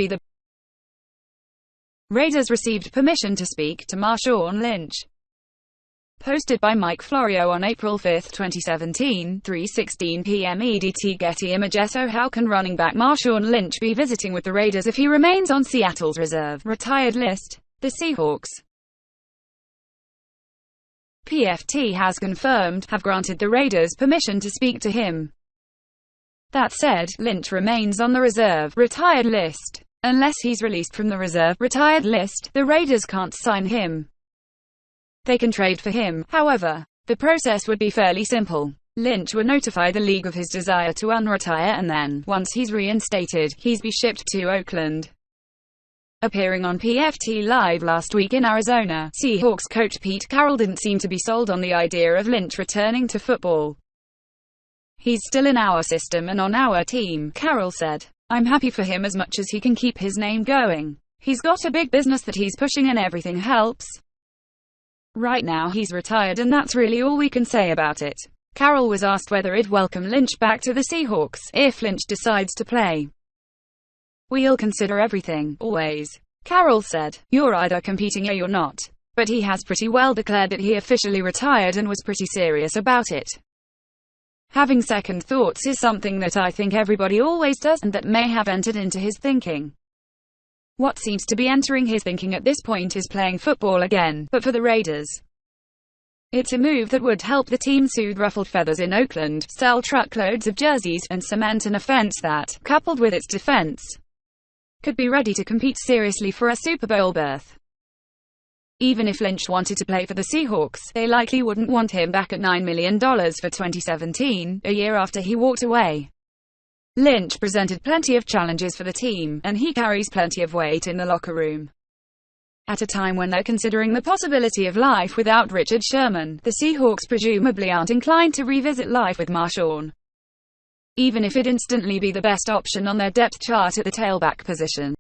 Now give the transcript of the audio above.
be the Raiders received permission to speak to Marshawn Lynch. Posted by Mike Florio on April 5, 2017, 3:16 p.m. EDT. Getty Images. So how can running back Marshawn Lynch be visiting with the Raiders if he remains on Seattle's reserve retired list? The Seahawks, PFT has confirmed, have granted the Raiders permission to speak to him. That said, Lynch remains on the reserve retired list. Unless he's released from the reserve retired list, the Raiders can't sign him. They can trade for him, however. The process would be fairly simple. Lynch would notify the league of his desire to unretire, and then, once he's reinstated, he'd be shipped to Oakland. Appearing on PFT Live last week in Arizona, Seahawks coach Pete Carroll didn't seem to be sold on the idea of Lynch returning to football. "He's still in our system and on our team," Carroll said. "I'm happy for him as much as he can keep his name going. He's got a big business that he's pushing and everything helps. Right now he's retired and that's really all we can say about it." Carroll was asked whether he'd welcome Lynch back to the Seahawks if Lynch decides to play. "We'll consider everything, always," Carroll said. "You're either competing or you're not." But he has pretty well declared that he officially retired and was pretty serious about it. "Having second thoughts is something that I think everybody always does, and that may have entered into his thinking. What seems to be entering his thinking at this point is playing football again, but for the Raiders. It's a move that would help the team soothe ruffled feathers in Oakland, sell truckloads of jerseys, and cement an offense that, coupled with its defense, could be ready to compete seriously for a Super Bowl berth." Even if Lynch wanted to play for the Seahawks, they likely wouldn't want him back at $9 million for 2017, a year after he walked away. Lynch presented plenty of challenges for the team, and he carries plenty of weight in the locker room. At a time when they're considering the possibility of life without Richard Sherman, the Seahawks presumably aren't inclined to revisit life with Marshawn, even if it'd instantly be the best option on their depth chart at the tailback position.